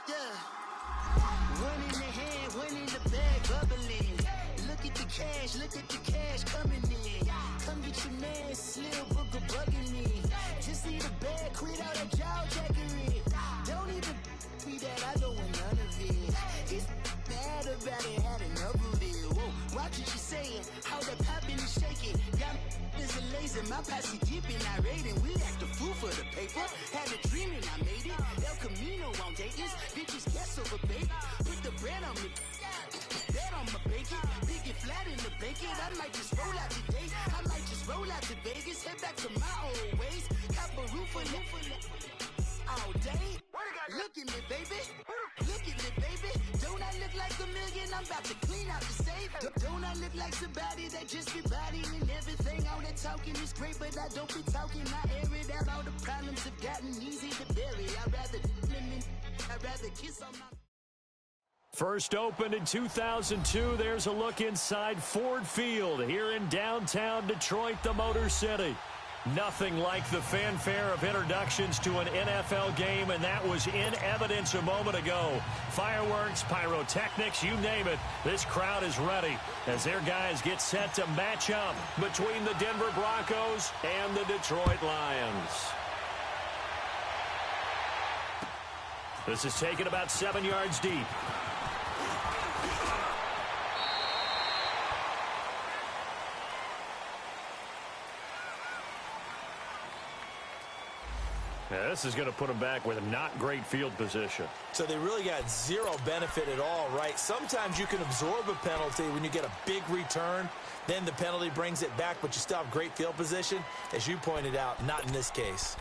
Yeah. One in the hand, one in the bag, bubbling. Look at the cash coming in. Come get your man, Slim Booker bugging me. Just need a bag, quit all that jaw jackery. Don't even be that, I don't want none of it. He's mad about it, had enough of it. Whoa, watch what you saying, how that poppin' and shaking. Got is a laser, my posse deep and I raiding. We act a fool for the paper, had a dream and I made it. El Camino on Dayton's, bitches guess over bait. Put the bread on me, bet on my bacon. Big it flat in the bacon, I might just roll out today. I might just roll out to Vegas, head back to my old ways. Cop a roof for all day. Look at me, baby. Look at me, baby. Don't I look like a million? I'm about to clean out the safe. Don't I look like somebody that just be bodying everything? All that talking is great, but I don't be talking. I air it out. All the problems have gotten easy to bury. I'd rather kiss on my... First opened in 2002, there's a look inside Ford Field here in downtown Detroit, the Motor City. Nothing like the fanfare of introductions to an NFL game, and that was in evidence a moment ago. Fireworks, pyrotechnics, you name it. This crowd is ready as their guys get set to match up between the Denver Broncos and the Detroit Lions. This is taken about 7 yards deep. Yeah, this is going to put them back with a not great field position. So they really got zero benefit at all, right? Sometimes you can absorb a penalty when you get a big return. Then the penalty brings it back, but you still have great field position. As you pointed out, not in this case.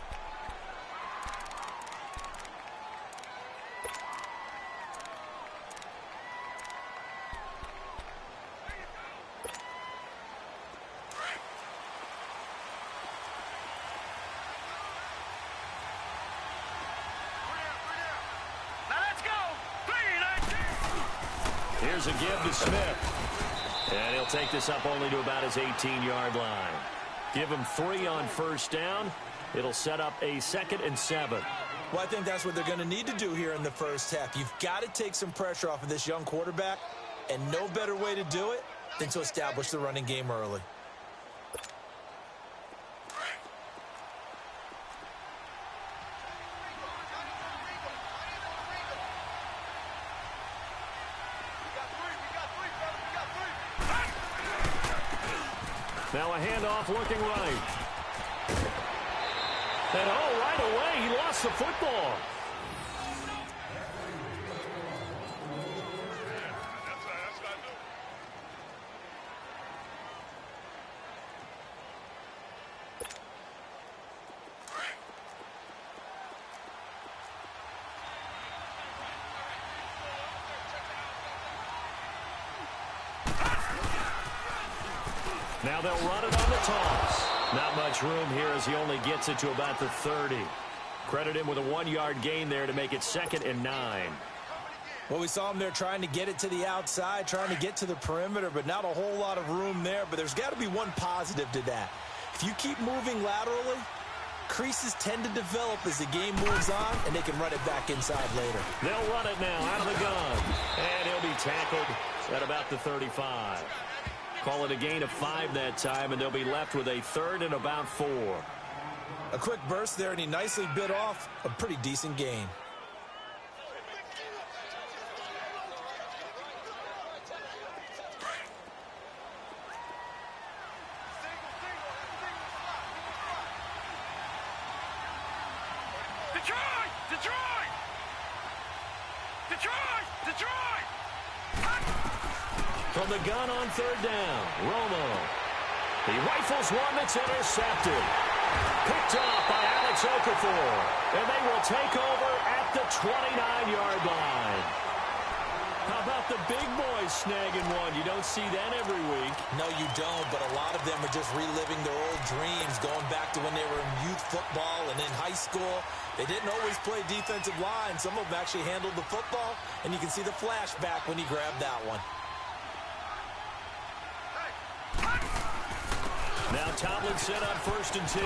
Here's a give to Smith. And he'll take this up only to about his 18-yard line. Give him 3 on first down. It'll set up a 2nd and 7. Well, I think that's what they're going to need to do here in the first half. You've got to take some pressure off of this young quarterback, and no better way to do it than to establish the running game early. Now a handoff looking right. And right away, he lost the football. Now they'll run it on the toss. Not much room here as he only gets it to about the 30. Credit him with a 1-yard gain there to make it 2nd and 9. Well, we saw him there trying to get it to the outside, trying to get to the perimeter, but not a whole lot of room there. But there's got to be one positive to that. If you keep moving laterally, creases tend to develop as the game moves on, and they can run it back inside later. They'll run it now out of the gun. And he'll be tackled at about the 35. Call it a gain of 5 that time, and they'll be left with a 3rd and about 4. A quick burst there, and he nicely bit off a pretty decent gain. Detroit! Detroit! Detroit! Detroit! From the gun on 3rd down, Romo. He rifles one that's intercepted. Picked off by Alex Okafor. And they will take over at the 29-yard line. How about the big boys snagging one? You don't see that every week. No, you don't, but a lot of them are just reliving their old dreams, going back to when they were in youth football and in high school. They didn't always play defensive line. Some of them actually handled the football, and you can see the flashback when he grabbed that one. Now Tomlin set on 1st and 10.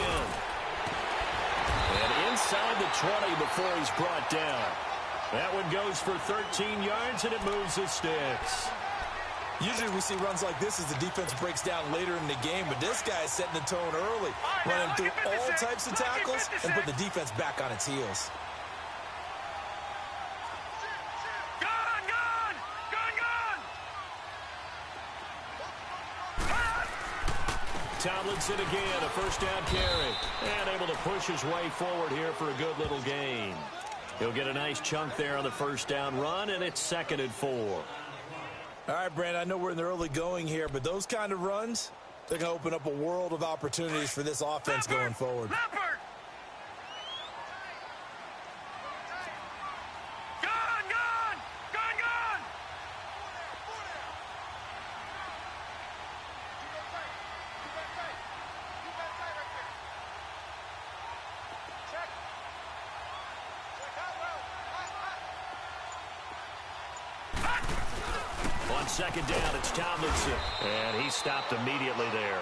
And inside the 20 before he's brought down. That one goes for 13 yards, and it moves the sticks. Usually we see runs like this as the defense breaks down later in the game, but this guy is setting the tone early, running through all types of tackles and put the defense back on its heels. Tomlinson again, a first down carry. And able to push his way forward here for a good little gain. He'll get a nice chunk there on the first down run, and it's 2nd and 4. All right, Brandon, I know we're in the early going here, but those kind of runs, they're going to open up a world of opportunities for this offense going forward. On 2nd down, it's Tomlinson. And he stopped immediately there.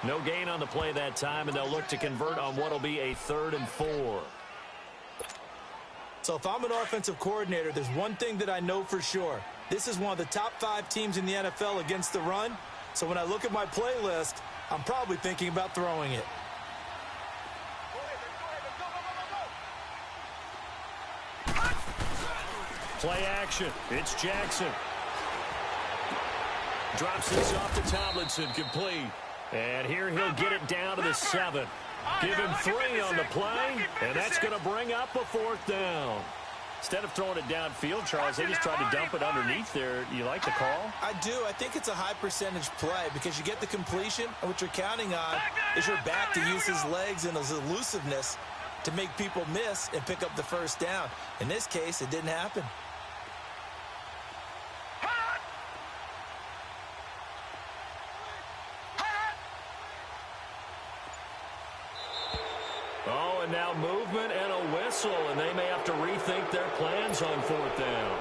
No gain on the play that time, and they'll look to convert on what will be a 3rd and 4. So if I'm an offensive coordinator, there's one thing that I know for sure. This is one of the top 5 teams in the NFL against the run. So when I look at my playlist, I'm probably thinking about throwing it. Play action. It's Jackson. Drops this off to Tomlinson, complete. And here he'll get it down to the 7. Give him 3 on the play, and that's going to bring up a 4th down. Instead of throwing it downfield, Charles, they just tried to dump it underneath there. You like the call? I do. I think it's a high percentage play because you get the completion, and what you're counting on is your back to use his legs and his elusiveness to make people miss and pick up the first down. In this case, it didn't happen. Oh, and now movement and a whistle, and they may have to rethink their plans on 4th down.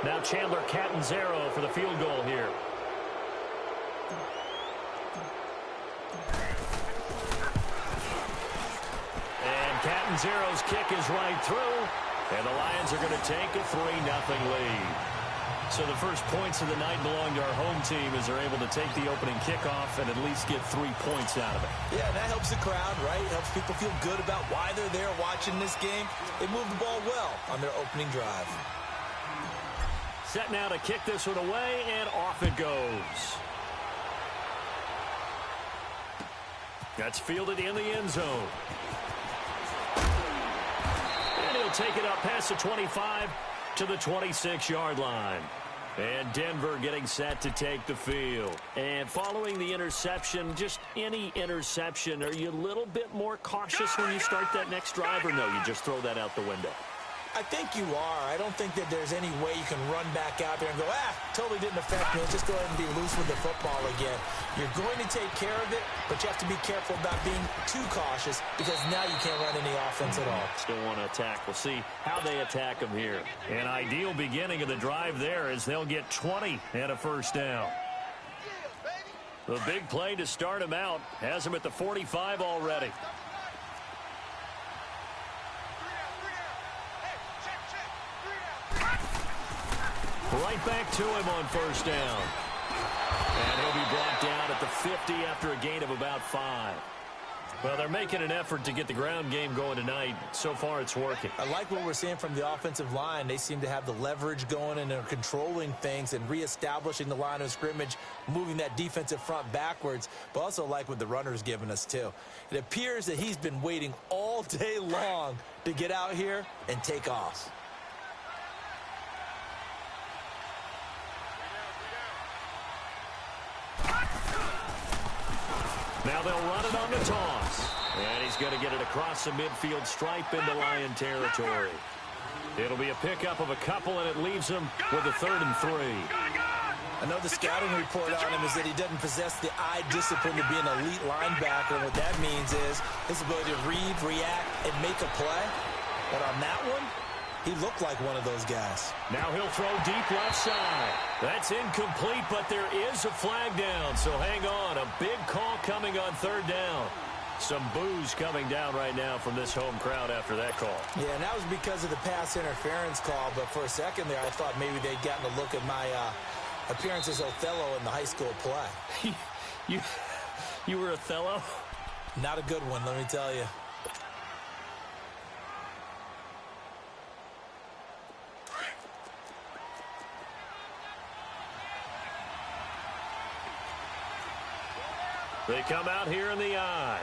Now Chandler Catanzaro for the field goal here. And Catanzaro's kick is right through, and the Lions are going to take a 3-0 lead. So the first points of the night belong to our home team as they're able to take the opening kickoff and at least get 3 points out of it. Yeah, that helps the crowd, right? It helps people feel good about why they're there watching this game. They moved the ball well on their opening drive. Set now to kick this one away, and off it goes. That's fielded in the end zone. And he'll take it up past the 25 to the 26-yard line. And Denver getting set to take the field. And following the interception, just any interception, are you a little bit more cautious when you start that next drive, or no, you just throw that out the window? I think you are. I don't think that there's any way you can run back out there and go, totally didn't affect me. Just go ahead and be loose with the football again. You're going to take care of it, but you have to be careful about being too cautious because now you can't run any offense at all. Still want to attack. We'll see how they attack them here. An ideal beginning of the drive there as they'll get 20 and a first down. The big play to start him out has him at the 45 already. Right back to him on first down. And he'll be brought down at the 50 after a gain of about 5. Well, they're making an effort to get the ground game going tonight. So far, it's working. I like what we're seeing from the offensive line. They seem to have the leverage going, and they're controlling things and reestablishing the line of scrimmage, moving that defensive front backwards, but also like what the runner's giving us, too. It appears that he's been waiting all day long to get out here and take off. Now they'll run it on the toss. And he's going to get it across the midfield stripe into Lion territory. It'll be a pickup of a couple, and it leaves him with a 3rd and 3. I know the scouting report on him is that he doesn't possess the eye discipline to be an elite linebacker, and what that means is his ability to read, react, and make a play. But on that one, he looked like one of those guys. Now he'll throw deep left side. That's incomplete, but there is a flag down, so hang on. A big call coming on 3rd down. some boos coming down right now from this home crowd after that call. Yeah, and that was because of the pass interference call, but for a second there, I thought maybe they'd gotten a look at my appearance as Othello in the high school play. You were Othello? Not a good one, let me tell you. They come out here in the I.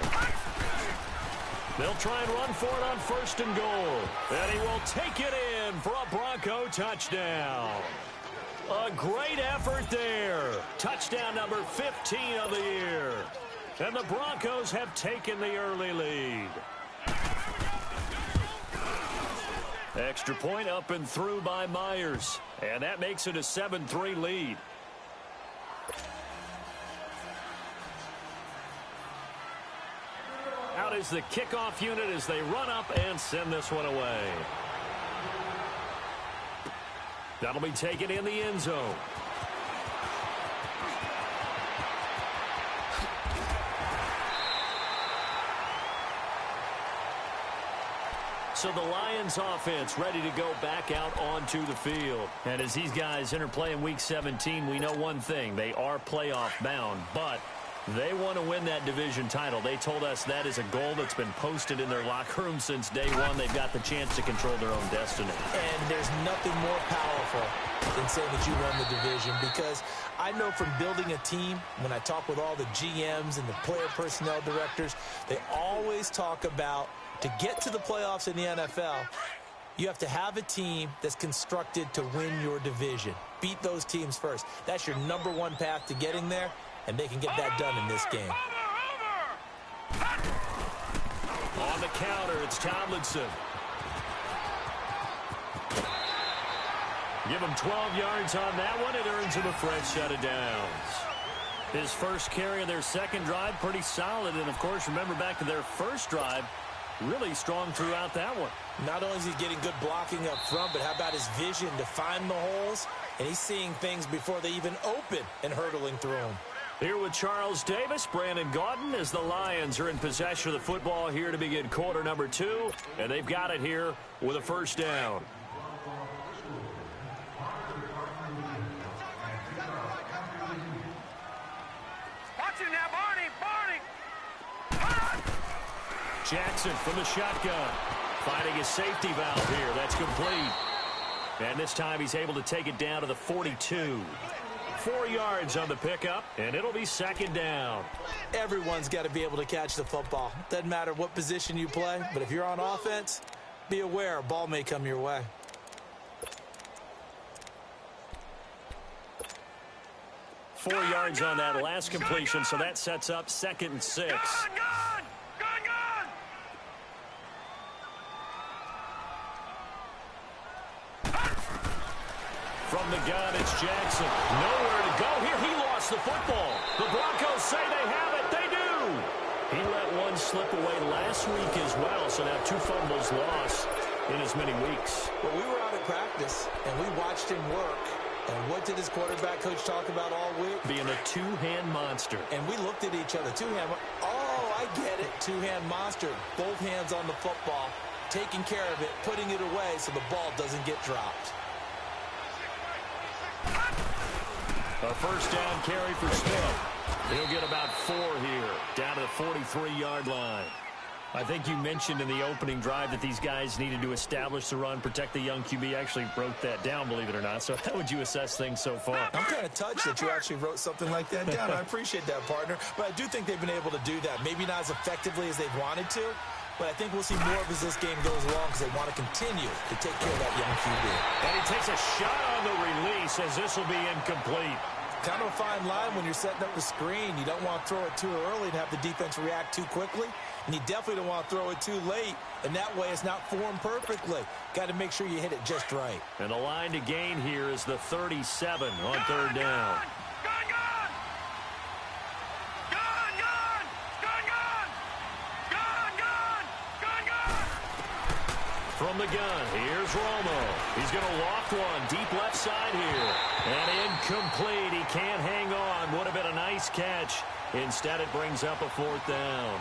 They'll try and run for it on 1st and goal. And he will take it in for a Bronco touchdown. A great effort there. Touchdown number 15 of the year. And the Broncos have taken the early lead. Extra point up and through by Myers. And that makes it a 7-3 lead. Out is the kickoff unit as they run up and send this one away. That'll be taken in the end zone. So the Lions offense ready to go back out onto the field. And as these guys interplay in Week 17, we know one thing. They are playoff bound, but they want to win that division title. They told us that is a goal that's been posted in their locker room since day one. They've got the chance to control their own destiny. And there's nothing more powerful than saying that you won the division, because I know from building a team, when I talk with all the GMs and the player personnel directors, they always talk about, to get to the playoffs in the NFL, you have to have a team that's constructed to win your division. Beat those teams first. That's your #1 path to getting there. And they can get that done in this game. On the counter, it's Tomlinson. Give him 12 yards on that one. It earns him a fresh set of downs. His first carry of their second drive, pretty solid. And, of course, remember back to their first drive, really strong throughout that one. Not only is he getting good blocking up front, but how about his vision to find the holes? And he's seeing things before they even open and hurtling through them. Here with Charles Davis, Brandon Gaudin, as the Lions are in possession of the football here to begin quarter number 2. And they've got it here with a first down. Watch him now, Barney! Jackson from the shotgun. Finding his safety valve here. That's complete. And this time he's able to take it down to the 42. 4 yards on the pickup, and it'll be second down. Everyone's got to be able to catch the football. Doesn't matter what position you play, but if you're on offense, be aware a ball may come your way. Four yards on that last completion, so that sets up 2nd and 6. Gun! From the gun, it's Jackson. Nowhere to go here. He lost the football. The Broncos say they have it. They do. He let one slip away last week as well, so now 2 fumbles lost in as many weeks. Well, we were out at practice, and we watched him work. And what did his quarterback coach talk about all week? Being a 2-hand monster. And we looked at each other. 2-hand. Oh, I get it. 2-hand monster. Both hands on the football, taking care of it, putting it away so the ball doesn't get dropped. A first down carry for Smith. He'll get about 4 here, down to the 43-yard line. I think you mentioned in the opening drive that these guys needed to establish the run, protect the young QB. I actually wrote that down, believe it or not. So how would you assess things so far? I'm kind of touched that you actually wrote something like that down. I appreciate that, partner. But I do think they've been able to do that. Maybe not as effectively as they've wanted to, but I think we'll see more of as this game goes along because they want to continue to take care of that young QB. And he takes a shot on the release as this will be incomplete. Kind of a fine line when you're setting up the screen. You don't want to throw it too early and have the defense react too quickly. And you definitely don't want to throw it too late. And that way it's not formed perfectly. Got to make sure you hit it just right. And the line to gain here is the 37 on 3rd down. From the gun, here's Romo. He's going to loft one deep left side here. And incomplete. He can't hang on. Would have been a nice catch. Instead, it brings up a 4th down.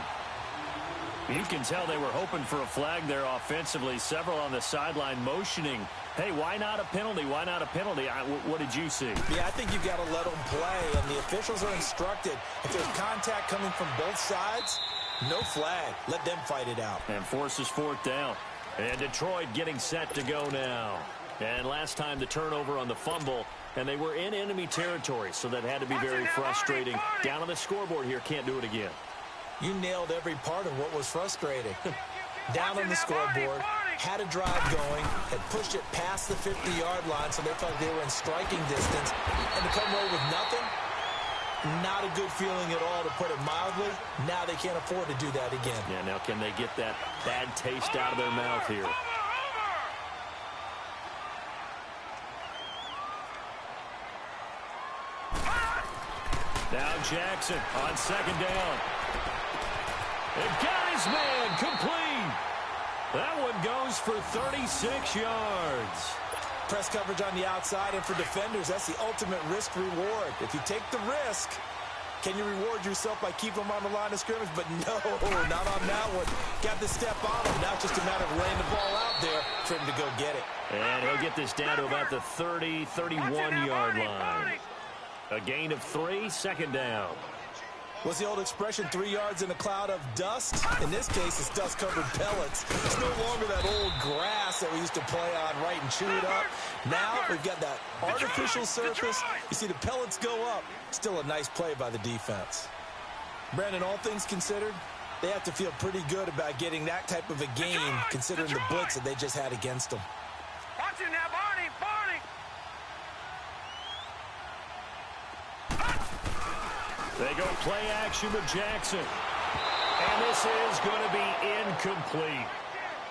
You can tell they were hoping for a flag there offensively. Several on the sideline motioning, hey, why not a penalty? Why not a penalty? What did you see? Yeah, I think you got to let them play, and the officials are instructed. If there's contact coming from both sides, no flag. Let them fight it out. And forces fourth down. And Detroit getting set to go now. And last time the turnover on the fumble, and they were in enemy territory, so that had to be very frustrating. Down on the scoreboard here, can't do it again. You nailed every part of what was frustrating. Down on the scoreboard, had a drive going, had pushed it past the 50-yard line, so they felt they were in striking distance. And to come away with nothing, not a good feeling at all, to put it mildly. Now they can't afford to do that again. Yeah, now can they get that bad taste out of their mouth here? Now Jackson on second down. And got his man complete. That one goes for 36 yards. Press coverage on the outside, and for defenders, that's the ultimate risk-reward. If you take the risk, can you reward yourself by keeping them on the line of scrimmage? But no, not on that one. Got the step on him. Now just a matter of laying the ball out there for him to go get it. And he'll get this down to about the 30, 31-yard line. A gain of 3, second down. What's the old expression, 3 yards in a cloud of dust? In this case, it's dust-covered pellets. It's no longer that old grass that we used to play on, right, and chew it up. Now we've got that artificial surface. You see the pellets go up. Still a nice play by the defense. Brandon, all things considered, they have to feel pretty good about getting that type of a gain, considering the blitz that they just had against them. Watch it now, Barney, Barney. They go play action with Jackson. And this is going to be incomplete.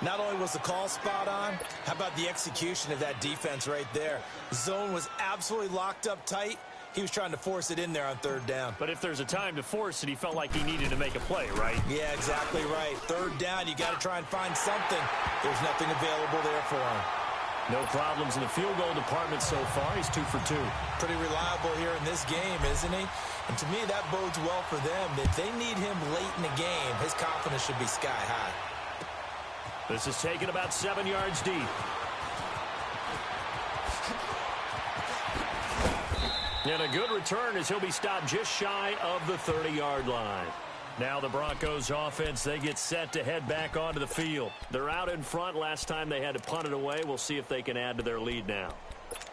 Not only was the call spot on, how about the execution of that defense right there? Zone was absolutely locked up tight. He was trying to force it in there on third down. But if there's a time to force it, he felt like he needed to make a play, right? Yeah, exactly right. Third down, you got to try and find something. There's nothing available there for him. No problems in the field goal department so far. He's 2 for 2. Pretty reliable here in this game, isn't he? And to me, that bodes well for them. If they need him late in the game, his confidence should be sky high. This is taken about 7 yards deep. And a good return as he'll be stopped just shy of the 30-yard line. Now the Broncos offense, they get set to head back onto the field. They're out in front. Last time they had to punt it away. We'll see if they can add to their lead now.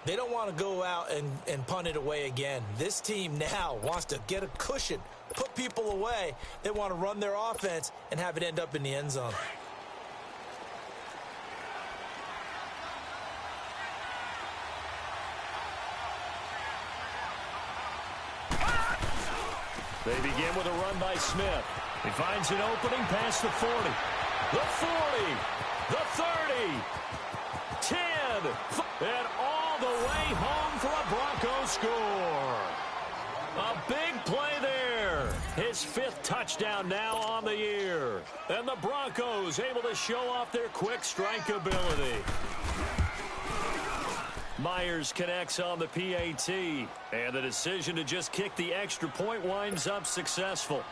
They don't want to go out and punt it away again. This team now wants to get a cushion, put people away. They want to run their offense and have it end up in the end zone. They begin with a run by Smith. He finds an opening past the 40. The 40. The 30. 10. And all the way home for a Broncos score. A big play there. His 5th touchdown now on the year. And the Broncos able to show off their quick strike ability. Myers connects on the PAT, and the decision to just kick the extra point winds up successful.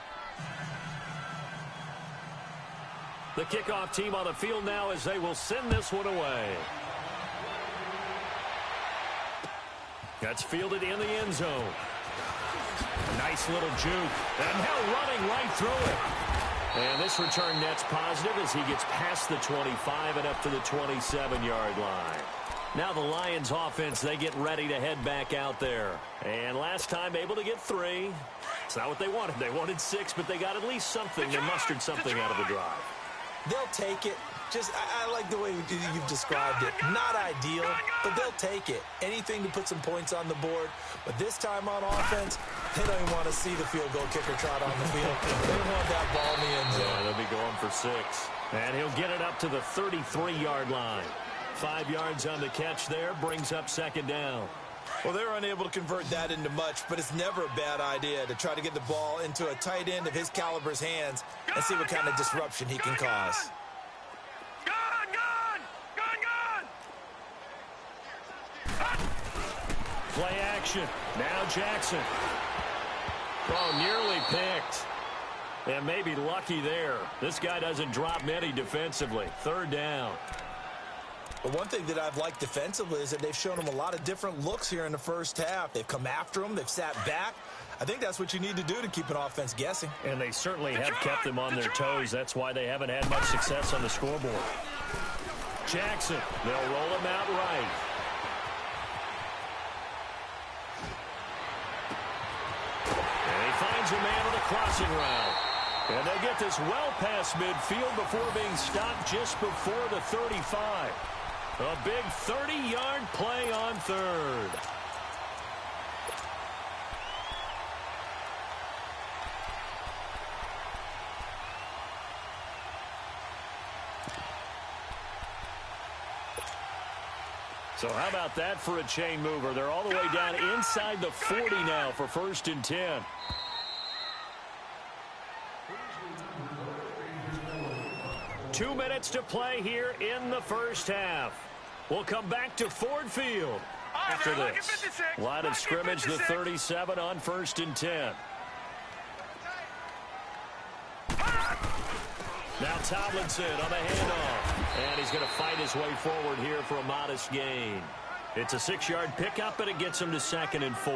The kickoff team on the field now as they will send this one away. That's fielded in the end zone. Nice little juke, and now running right through it. And this return net's positive as he gets past the 25 and up to the 27-yard line. Now the Lions offense, they get ready to head back out there. And last time able to get 3. It's not what they wanted. They wanted 6, but they got at least something. They mustered something out of the drive. They'll take it. I like the way you've described it. Not ideal, but they'll take it. Anything to put some points on the board. But this time on offense, they don't even want to see the field goal kicker trot on the field. They want that ball in the end zone. Yeah, they'll be going for 6. And he'll get it up to the 33-yard line. 5 yards on the catch there, brings up second down. Well, they're unable to convert that into much, but it's never a bad idea to try to get the ball into a tight end of his caliber's hands and see what kind of disruption he can cause. Play action. Now Jackson. Oh, nearly picked. And maybe lucky there. This guy doesn't drop many defensively. Third down. But one thing that I've liked defensively is that they've shown him a lot of different looks here in the first half. They've come after him. They've sat back. I think that's what you need to do to keep an offense guessing. And they certainly have kept them on their toes. That's why they haven't had much success on the scoreboard. Jackson, they'll roll him out right. And he finds a man on the crossing route. And they get this well past midfield before being stopped just before the 35. A big 30-yard play on third. So how about that for a chain mover? They're all the way down inside the 40 now for 1st and 10. Two minutes to play here in the first half. We'll come back to Ford Field after this. Line of scrimmage, the 37 on 1st and 10. Now Tomlinson on the handoff. And he's going to fight his way forward here for a modest gain. It's a 6-yard pickup, and it gets him to 2nd and 4.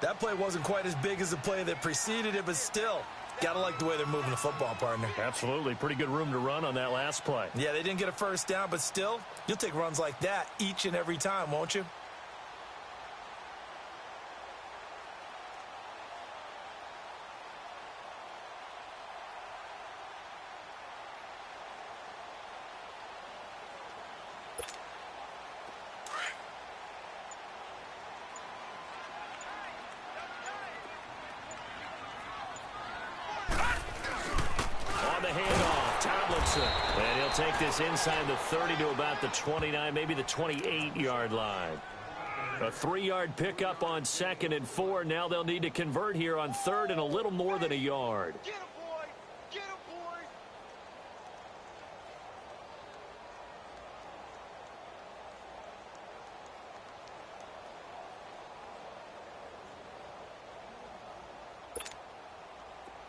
That play wasn't quite as big as the play that preceded it, but still, got to like the way they're moving the football, partner. Absolutely. Pretty good room to run on that last play. Yeah, they didn't get a first down, but still, you'll take runs like that each and every time, won't you? And he'll take this inside the 30 to about the 29, maybe the 28-yard line. A 3-yard pickup on 2nd and 4. Now they'll need to convert here on 3rd and a little more than a yard. Get him, boy! Get him, boy!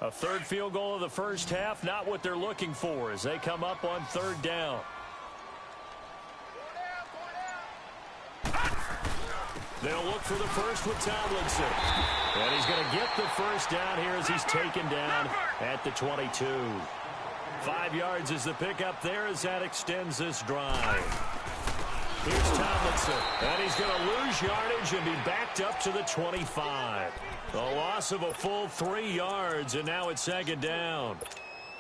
A third field goal of the first half, not what they're looking for as they come up on 3rd down. They'll look for the first with Tomlinson. And he's going to get the first down here as he's taken down at the 22. 5 yards is the pickup there as that extends this drive. Here's Tomlinson, and he's going to lose yardage and be backed up to the 25. A loss of a full 3 yards, and now it's 2nd down.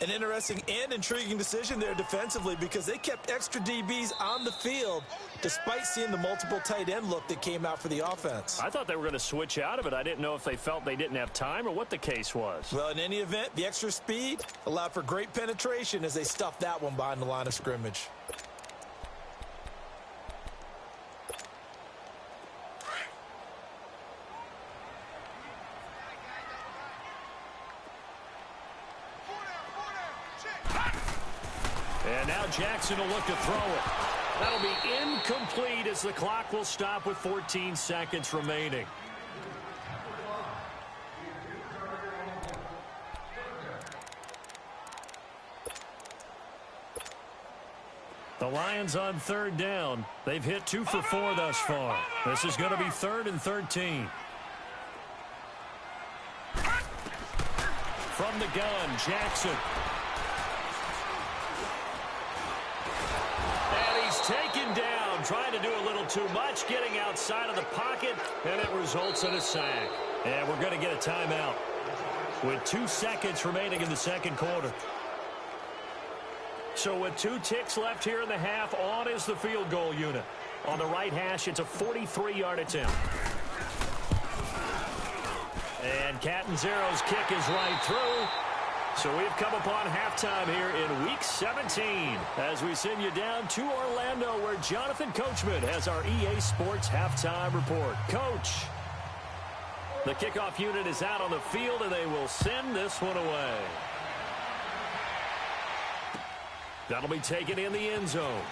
An interesting and intriguing decision there defensively because they kept extra DBs on the field despite seeing the multiple tight end look that came out for the offense. I thought they were going to switch out of it. I didn't know if they felt they didn't have time or what the case was. Well, in any event, the extra speed allowed for great penetration as they stuffed that one behind the line of scrimmage. And now Jackson will look to throw it. That'll be incomplete as the clock will stop with 14 seconds remaining. The Lions on 3rd down. They've hit 2 for 4 thus far. This is going to be 3rd and 13. From the gun, Jackson. Taken down, trying to do a little too much, getting outside of the pocket, and it results in a sack. And we're going to get a timeout with 2 seconds remaining in the 2nd quarter. So with 2 ticks left here in the half, on is the field goal unit. On the right hash, it's a 43-yard attempt. And Catanzaro's kick is right through. So we've come upon halftime here in Week 17 as we send you down to Orlando where Jonathan Coachman has our EA Sports Halftime Report. Coach, the kickoff unit is out on the field and they will send this one away. That'll be taken in the end zone.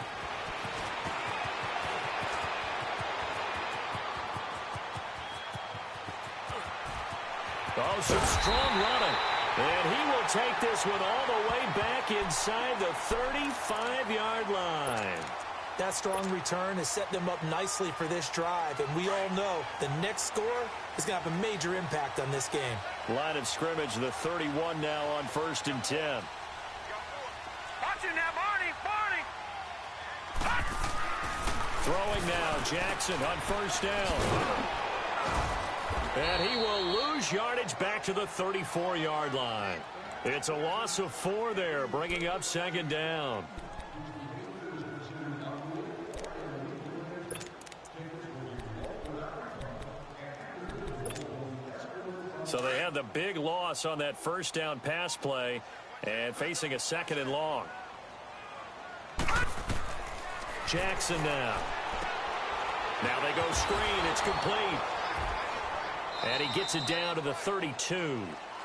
Oh, some strong running. And he will take this one all the way back inside the 35-yard line. That strong return has set them up nicely for this drive, and we all know the next score is going to have a major impact on this game. Line of scrimmage, the 31 now on 1st and 10. Watching that, Barney! Throwing now, Jackson on 1st down. And he will lose yardage back to the 34-yard line. It's a loss of 4 there, bringing up 2nd down. So they had the big loss on that 1st down pass play and facing a 2nd and long. Jackson now. Now they go screen. It's complete. And he gets it down to the 32.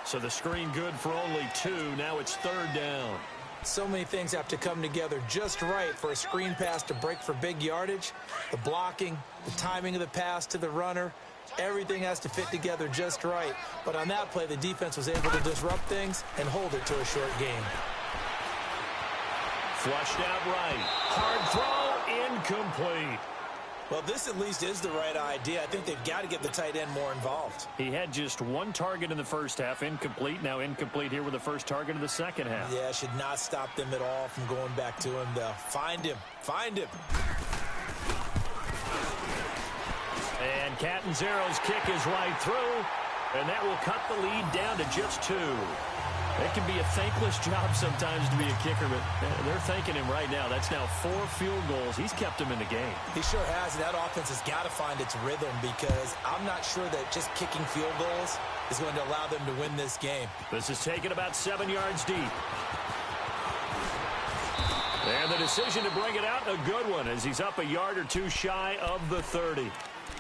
So the screen good for only 2. Now it's 3rd down. So many things have to come together just right for a screen pass to break for big yardage. The blocking, the timing of the pass to the runner, everything has to fit together just right. But on that play, the defense was able to disrupt things and hold it to a short game. Flushed out right. Hard throw, incomplete. Well, this at least is the right idea. I think they've got to get the tight end more involved. He had just 1 target in the first half, incomplete. Now incomplete here with the first target of the second half. Yeah, should not stop them at all from going back to him, though. Find him. Find him. And Catanzaro's kick is right through, and that will cut the lead down to just 2. It can be a thankless job sometimes to be a kicker, but they're thanking him right now. That's now 4 field goals. He's kept him in the game. He sure has. That offense has got to find its rhythm because I'm not sure that just kicking field goals is going to allow them to win this game. This is taken about 7 yards deep. And the decision to bring it out, a good one, as he's up a yard or 2 shy of the 30.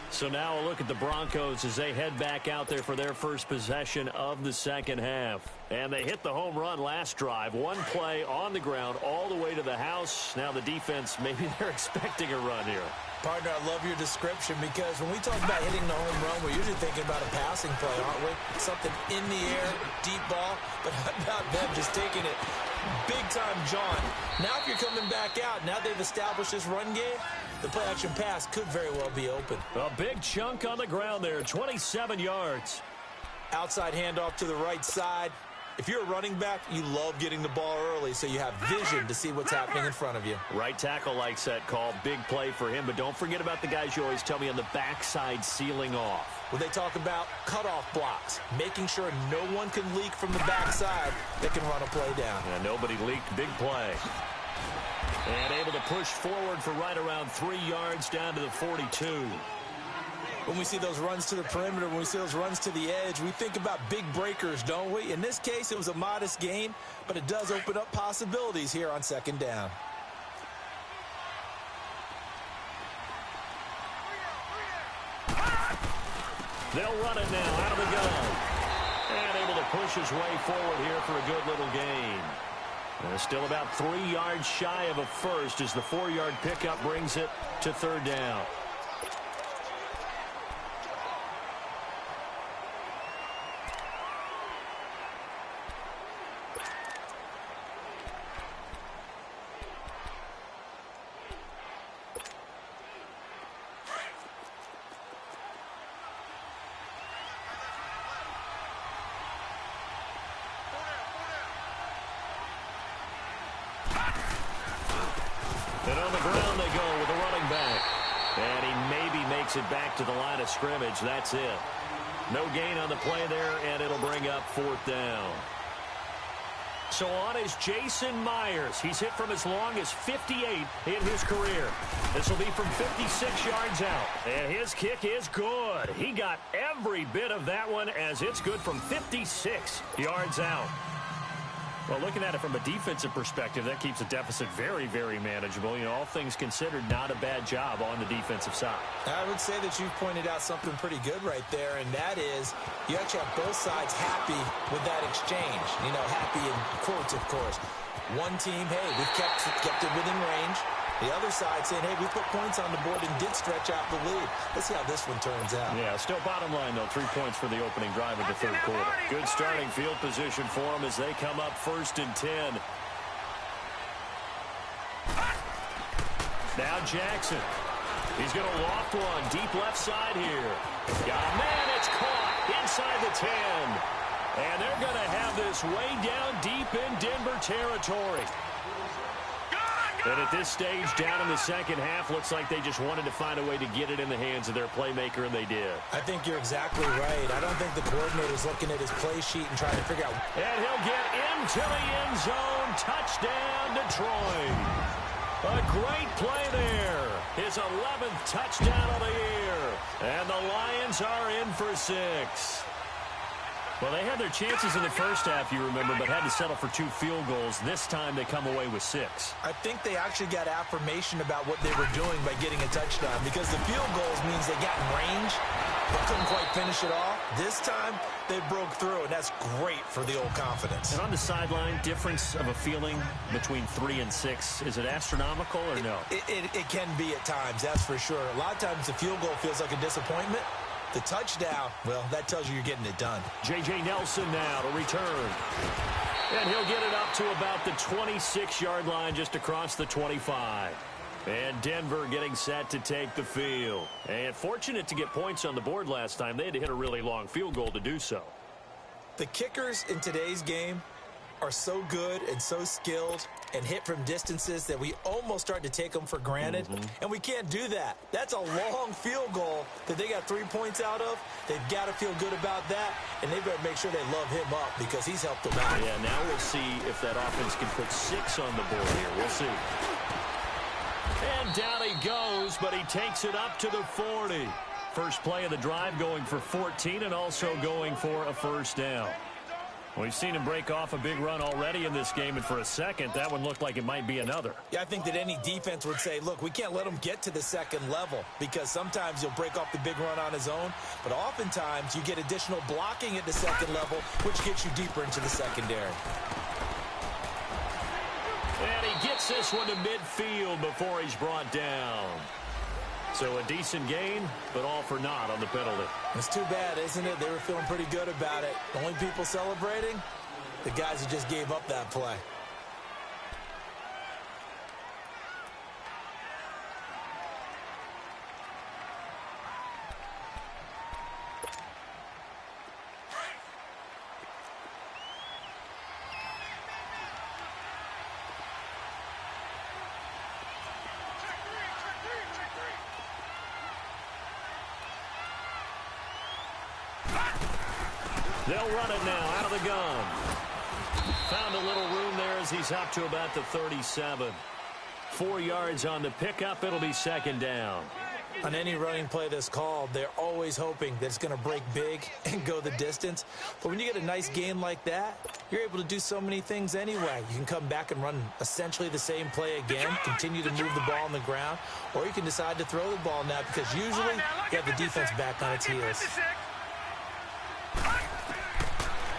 So now a look at the Broncos as they head back out there for their first possession of the second half. And they hit the home run last drive. 1 play on the ground all the way to the house. Now the defense, maybe they're expecting a run here. Partner, I love your description because when we talk about hitting the home run, we're usually thinking about a passing play, aren't we? Something in the air, deep ball, but how about them just taking it big time, John? Now if you're coming back out, now they've established this run game, the play-action pass could very well be open. A big chunk on the ground there, 27 yards. Outside handoff to the right side. If you're a running back, you love getting the ball early so you have vision to see what's happening in front of you. Right tackle likes that call. Big play for him, but don't forget about the guys you always tell me on the backside sealing off. When they talk about cutoff blocks, making sure no one can leak from the backside that can run a play down. And nobody leaked. Big play. And able to push forward for right around 3 yards down to the 42. When we see those runs to the perimeter, when we see those runs to the edge, we think about big breakers, don't we? In this case, it was a modest gain, but it does open up possibilities here on 2nd down. They'll run it now out of the gun. And able to push his way forward here for a good little gain. And still about 3 yards shy of a first as the 4-yard pickup brings it to 3rd down. And on the ground they go with the running back. And he maybe makes it back to the line of scrimmage. That's it. No gain on the play there, and it'll bring up 4th down. So on is Jason Myers. He's hit from as long as 58 in his career. This will be from 56 yards out. And his kick is good. He got every bit of that one as it's good from 56 yards out. Well, looking at it from a defensive perspective, that keeps the deficit very, very manageable. You know, all things considered, not a bad job on the defensive side. I would say that you've pointed out something pretty good right there, and that is you actually have both sides happy with that exchange. You know, happy in quotes, of course. One team, hey, we've kept it within range. The other side saying, hey, we put points on the board and did stretch out the lead. Let's see how this one turns out. Yeah, still bottom line, though, 3 points for the opening drive of the third quarter. Good starting field position for them as they come up 1st and 10. Now Jackson. He's going to loft one deep left side here. Got a man, it's caught inside the 10. And they're going to have this way down deep in Denver territory. And at this stage, down in the second half, looks like they just wanted to find a way to get it in the hands of their playmaker, and they did. I think you're exactly right. I don't think the coordinator's looking at his play sheet and trying to figure out. And he'll get into the end zone. Touchdown, Detroit. A great play there. His 11th touchdown of the year. And the Lions are in for 6. Well, they had their chances in the first half, you remember, but had to settle for 2 field goals. This time they come away with 6. I think they actually got affirmation about what they were doing by getting a touchdown, because the field goals means they got in range but couldn't quite finish it off. This time they broke through, and that's great for the old confidence. And on the sideline, difference of a feeling between 3 and 6, is it astronomical or no? It can be at times, that's for sure. A lot of times the field goal feels like a disappointment. The touchdown, well, that tells you you're getting it done. J.J. Nelson now to return. And he'll get it up to about the 26-yard line, just across the 25. And Denver getting set to take the field. And fortunate to get points on the board last time. They had to hit a really long field goal to do so. The kickers in today's game are so good and so skilled and hit from distances that we almost start to take them for granted. And we can't do that. That's a long field goal that they got 3 points out of. They've got to feel good about that, and they better make sure they love him up because he's helped them out. Yeah, now we'll see if that offense can put 6 on the board here. We'll see. And down he goes, but he takes it up to the 40. First play of the drive going for 14 and also going for a first down. We've seen him break off a big run already in this game, and for a second, that one looked like it might be another. Yeah, I think that any defense would say, look, we can't let him get to the second level, because sometimes he'll break off the big run on his own, but oftentimes you get additional blocking at the second level, which gets you deeper into the secondary. And he gets this one to midfield before he's brought down. So a decent gain, but all for naught on the penalty. It's too bad, isn't it? They were feeling pretty good about it. The only people celebrating, the guys who just gave up that play. They'll run it now out of the gun. Found a little room there as he's up to about the 37. 4 yards on the pickup. It'll be second down. On any running play that's called, they're always hoping that it's going to break big and go the distance. But when you get a nice gain like that, you're able to do so many things anyway. You can come back and run essentially the same play again, continue to move the ball on the ground, or you can decide to throw the ball now because usually you have the defense back on its heels.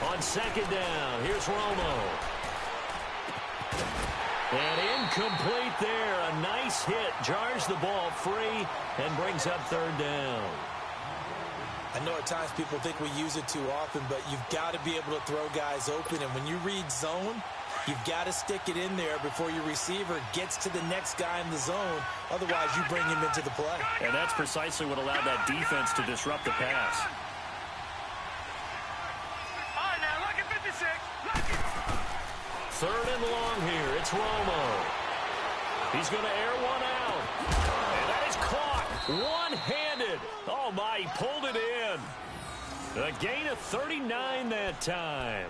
On second down, here's Romo. And incomplete there. A nice hit. Jars the ball free and brings up third down. I know at times people think we use it too often, but you've got to be able to throw guys open. And when you read zone, you've got to stick it in there before your receiver gets to the next guy in the zone. Otherwise, you bring him into the play. And that's precisely what allowed that defense to disrupt the pass. Third and long here. It's Romo. He's going to air one out. And that is caught. One-handed. Oh, my. He pulled it in. A gain of 39 that time.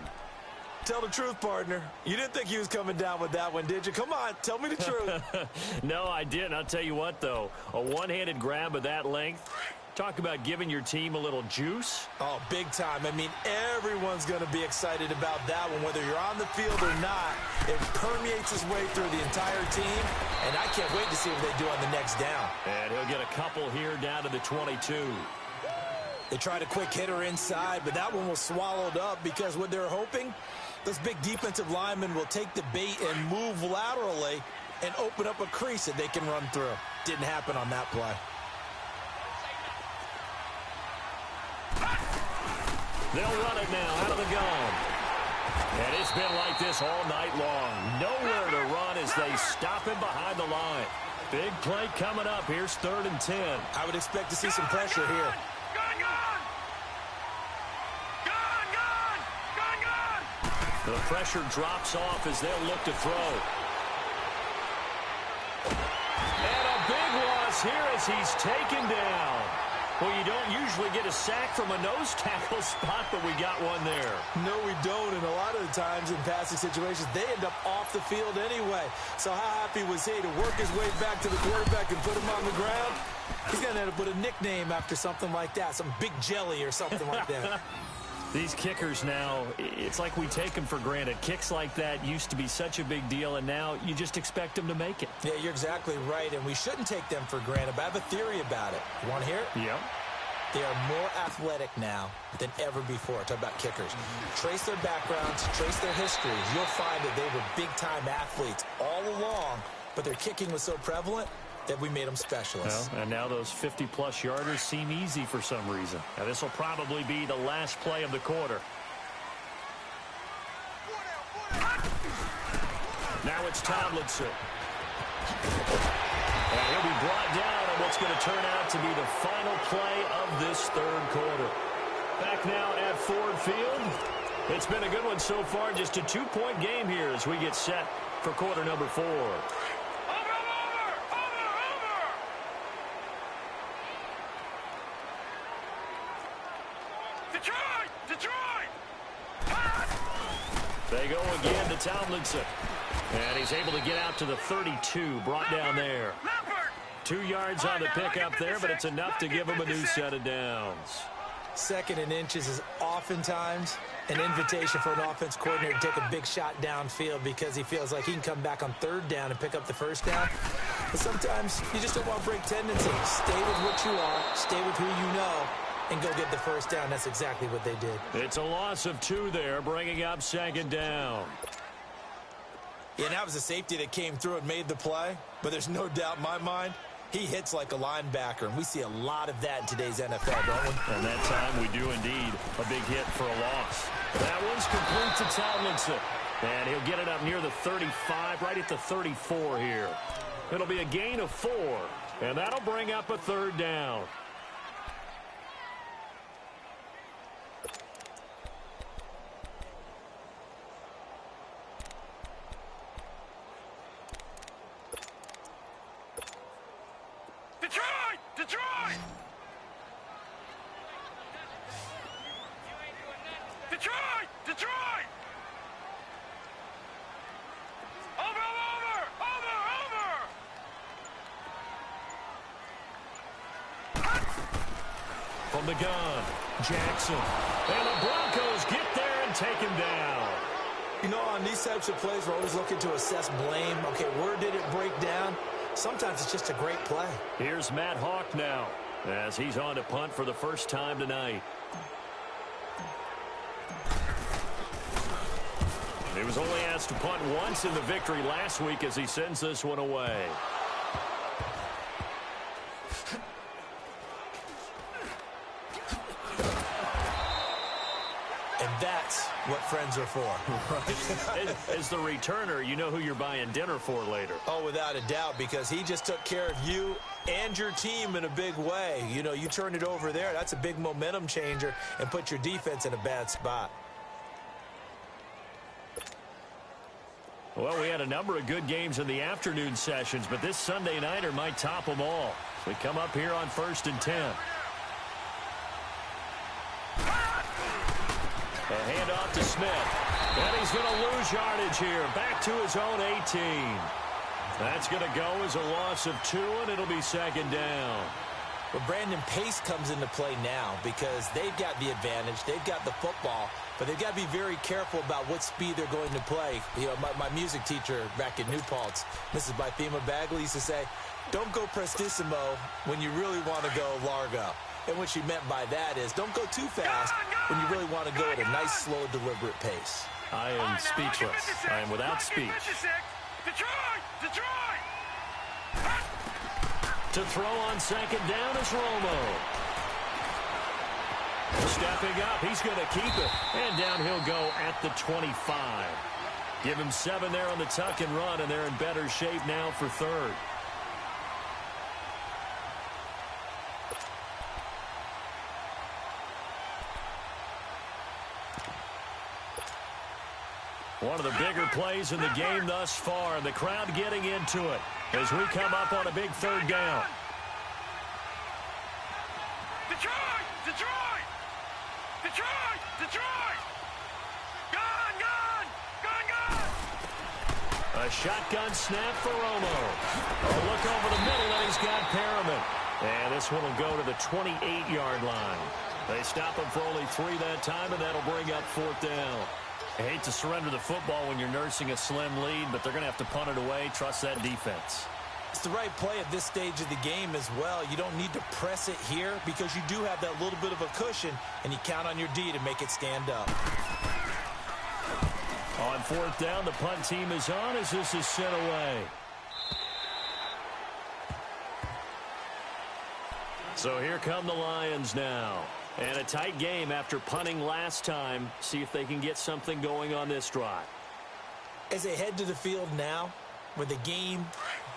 Tell the truth, partner. You didn't think he was coming down with that one, did you? Come on. Tell me the truth. No, I didn't. I'll tell you what, though. A one-handed grab of that length. Talk about giving your team a little juice. Oh, big time. I mean, everyone's going to be excited about that one, whether you're on the field or not. It permeates his way through the entire team, and I can't wait to see what they do on the next down. And he'll get a couple here down to the 22. They tried a quick hitter inside, but that one was swallowed up because what they're hoping, those big defensive linemen will take the bait and move laterally and open up a crease that they can run through. Didn't happen on that play. They'll run it now out of the gun. And it's been like this all night long. Nowhere to run as they stop him behind the line. Big play coming up. Here's 3rd and 10. I would expect to see some pressure here. The pressure drops off as they'll look to throw. And a big loss here as he's taken down. Well, you don't usually get a sack from a nose tackle spot, but we got one there. No, we don't, and a lot of the times in passing situations, they end up off the field anyway. So how happy was he to work his way back to the quarterback and put him on the ground? He's going to end up with a nickname after something like that, some Big Jelly or something like that. These kickers now, it's like we take them for granted. Kicks like that used to be such a big deal, and now you just expect them to make it. Yeah, you're exactly right, and we shouldn't take them for granted, but I have a theory about it. You want to hear it? Yep. They are more athletic now than ever before. Talk about kickers. Trace their backgrounds, trace their histories. You'll find that they were big-time athletes all along, but their kicking was so prevalent that we made them specialists. Well, and now those 50-plus yarders seem easy for some reason. Now, this will probably be the last play of the quarter. Now it's Tomlinson. And he'll be brought down on what's going to turn out to be the final play of this 3rd quarter. Back now at Ford Field. It's been a good one so far. Just a 2-point game here as we get set for quarter number 4. They go again to Tomlinson. And he's able to get out to the 32, brought down there. 2 yards on the pickup there, but it's enough to give him a new set of downs. 2nd and inches is oftentimes an invitation for an offense coordinator to take a big shot downfield because he feels like he can come back on 3rd down and pick up the 1st down. But sometimes you just don't want to break tendencies. Stay with what you are, stay with who you know, and go get the 1st down. That's exactly what they did. It's a loss of 2 there, bringing up 2nd down. Yeah, and that was a safety that came through and made the play. But there's no doubt in my mind, he hits like a linebacker. And we see a lot of that in today's NFL, don't we? And that time we do indeed. A big hit for a loss. That one's complete to Tomlinson. And he'll get it up near the 35, right at the 34 here. It'll be a gain of 4. And that'll bring up a 3rd down. Detroit! Over! From the gun, Jackson. And the Broncos get there and take him down. You know, on these types of plays, we're always looking to assess blame. Okay, where did it break down? Sometimes it's just a great play. Here's Matt Hawk now as he's on to punt for the first time tonight. He was only asked to punt once in the victory last week as he sends this one away. And that's what friends are for. Right. As the returner, you know who you're buying dinner for later. Oh, without a doubt, because he just took care of you and your team in a big way. You know, you turned it over there. That's a big momentum changer and put your defense in a bad spot. Well, we had a number of good games in the afternoon sessions, but this Sunday nighter might top them all. We come up here on 1st and 10. A handoff to Smith. And he's going to lose yardage here. Back to his own 18. That's going to go as a loss of 2, and it'll be 2nd down. Well, Brandon, pace comes into play now because they've got the advantage. They've got the football, but they've got to be very careful about what speed they're going to play. You know, my music teacher back in New Paltz, Mrs. Bythema Bagley, used to say, don't go prestissimo when you really want to go largo. And what she meant by that is don't go too fast when you really want to go at a nice, slow, deliberate pace. I am speechless. I am without speech. Detroit! Detroit! To throw on second down is Romo. Stepping up, he's going to keep it. And down he'll go at the 25. Give him 7 there on the tuck and run, and they're in better shape now for third. One of the bigger plays in the game thus far, and the crowd getting into it as we come up on a big third down. Detroit! Detroit! Detroit! Detroit! Gone! Gone! Gone! Gone! A shotgun snap for Romo. A look over the middle, and he's got Perriman. And this one will go to the 28-yard line. They stop him for only 3 that time, and that'll bring up 4th down. I hate to surrender the football when you're nursing a slim lead, but they're going to have to punt it away. Trust that defense. It's the right play at this stage of the game as well. You don't need to press it here because you do have that little bit of a cushion, and you count on your D to make it stand up. On 4th down, the punt team is on as this is sent away. So here come the Lions now. And a tight game after punting last time. See if they can get something going on this drive. As they head to the field now, with the game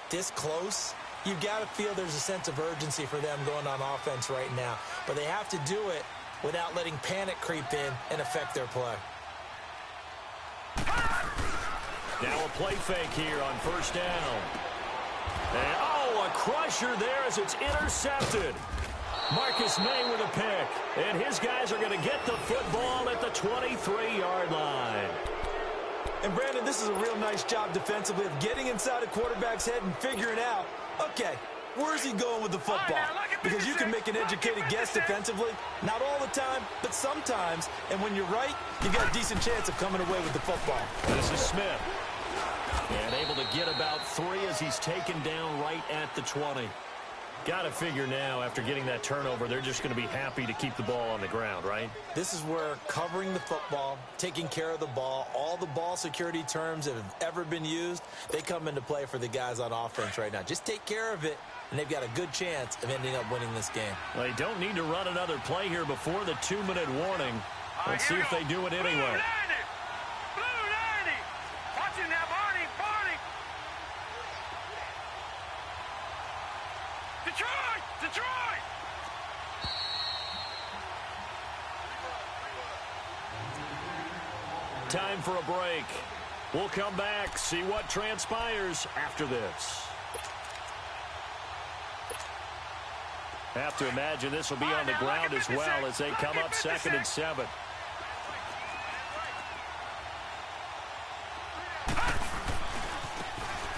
this close, you've got to feel there's a sense of urgency for them going on offense right now. But they have to do it without letting panic creep in and affect their play. Now a play fake here on 1st down. And, oh, a crusher there as it's intercepted. Marcus May with a pick, and his guys are going to get the football at the 23-yard line. And, Brandon, this is a real nice job defensively of getting inside a quarterback's head and figuring out, okay, where's he going with the football? Because you can make an educated guess defensively, not all the time, but sometimes. And when you're right, you got a decent chance of coming away with the football. This is Smith. And able to get about 3 as he's taken down right at the 20. Got to figure now, after getting that turnover, they're just going to be happy to keep the ball on the ground, right? This is where covering the football, taking care of the ball, all the ball security terms that have ever been used, they come into play for the guys on offense right now. Just take care of it, and they've got a good chance of ending up winning this game. They don't need to run another play here before the 2-minute warning. Let's see if they do it anyway. Blue 90! Watch him now, Barney! Barney! Detroit! Detroit! Time for a break. We'll come back, see what transpires after this. Have to imagine this will be on the ground as well as they come up 2nd and 7.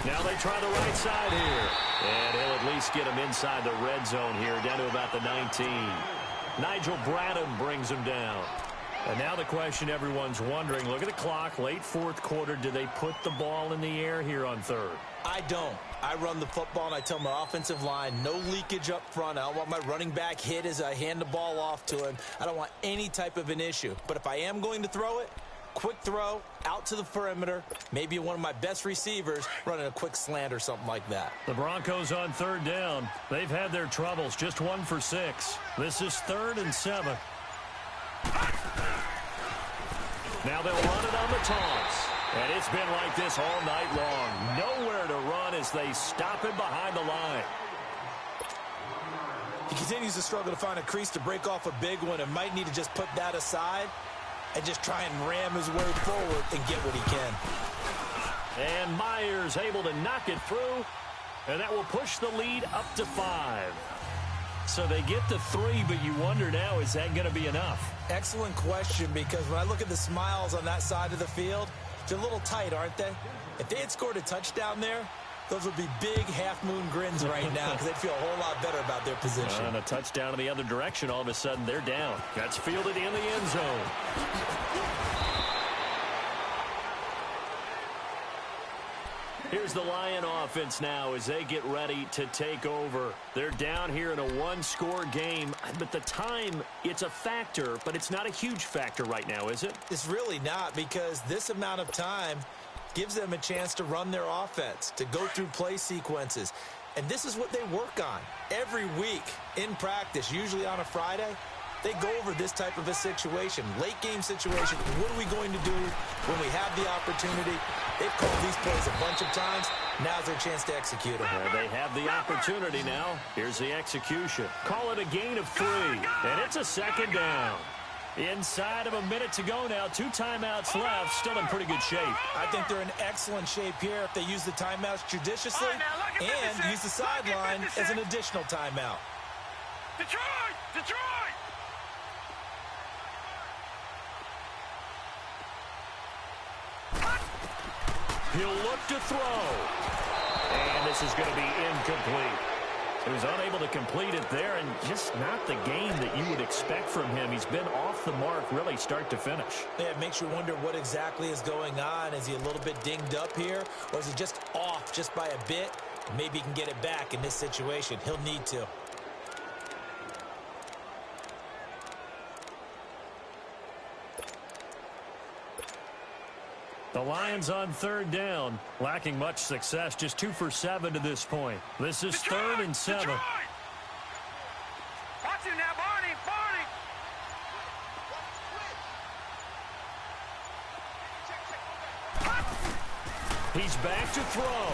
Now they try the right side here. And he'll at least get him inside the red zone here, down to about the 19. Nigel Bradham brings him down. And now the question everyone's wondering, look at the clock, late 4th quarter, do they put the ball in the air here on 3rd? I don't. I run the football, and I tell my offensive line, no leakage up front. I don't want my running back hit as I hand the ball off to him. I don't want any type of an issue. But if I am going to throw it, quick throw, out to the perimeter, maybe one of my best receivers running a quick slant or something like that. The Broncos on 3rd down. They've had their troubles, just 1 for 6. This is 3rd and 7. Now they'll run it on the taunts. And it's been like this all night long. Nowhere to run as they stop him behind the line. He continues to struggle to find a crease to break off a big one and might need to just put that aside and just try and ram his way forward and get what he can. And Myers able to knock it through, and that will push the lead up to 5. So they get to 3, but you wonder now, is that going to be enough? Excellent question, because when I look at the smiles on that side of the field, they're a little tight, aren't they? If they had scored a touchdown there, those would be big half-moon grins right now because they'd feel a whole lot better about their position. And a touchdown in the other direction, all of a sudden they're down. That's fielded in the end zone. Here's the Lion offense now as they get ready to take over. They're down here in a 1-score game, but the time, it's a factor, but it's not a huge factor right now, is it? It's really not, because this amount of time gives them a chance to run their offense, to go through play sequences. And this is what they work on every week in practice, usually on a Friday. They go over this type of a situation, late-game situation. What are we going to do when we have the opportunity? They've called these plays a bunch of times. Now's their chance to execute them. Well, they have the opportunity now. Here's the execution. Call it a gain of 3, and it's a second down. Inside of a minute to go now. 2 timeouts left. Still in pretty good shape. I think they're in excellent shape here if they use the timeouts judiciously and use the sideline as an additional timeout. Detroit! Detroit! He'll look to throw. And this is going to be incomplete. He was unable to complete it there, and just not the game that you would expect from him. He's been off the mark really start to finish. Yeah, it makes you wonder what exactly is going on. Is he a little bit dinged up here, or is he just off just by a bit? Maybe he can get it back in this situation. He'll need to. The Lions on 3rd down, lacking much success, just 2 for 7 to this point. This is Detroit! 3rd and 7. Detroit! Watch him now, Barney! Barney! He's back to throw.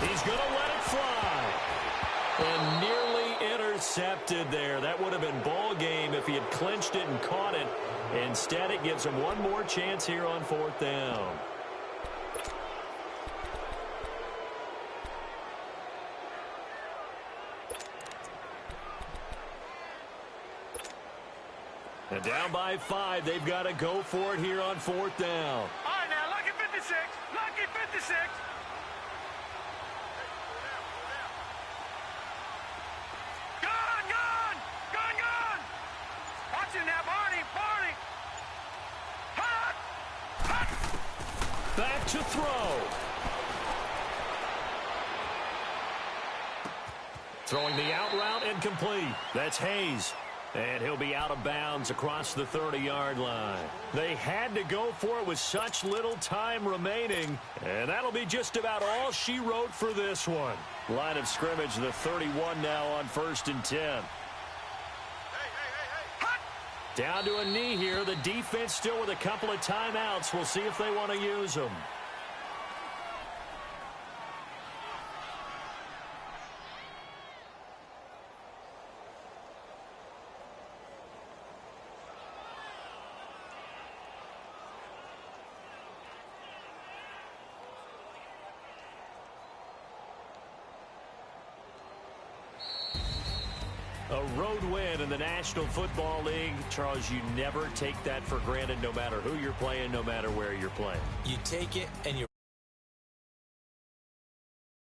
He's going to let it fly. And nearly intercepted there. That would have been ball game if he had clinched it and caught it. Instead, it gives him one more chance here on 4th down. And down by 5, they've got to go for it here on 4th down. All right, now, lucky 56. Lucky 56. Gone, gone! Gone, gone! Watch him now, Barney! Barney! Hot! Hot! Back to throw. Throwing the out route incomplete. That's Hayes. And he'll be out of bounds across the 30-yard line. They had to go for it with such little time remaining. And that'll be just about all she wrote for this one. Line of scrimmage, the 31 now on 1st and 10. Down to a knee here. The defense still with a couple of timeouts. We'll see if they want to use them. A road win in the National Football League. Charles, you never take that for granted no matter who you're playing, no matter where you're playing. You take it and you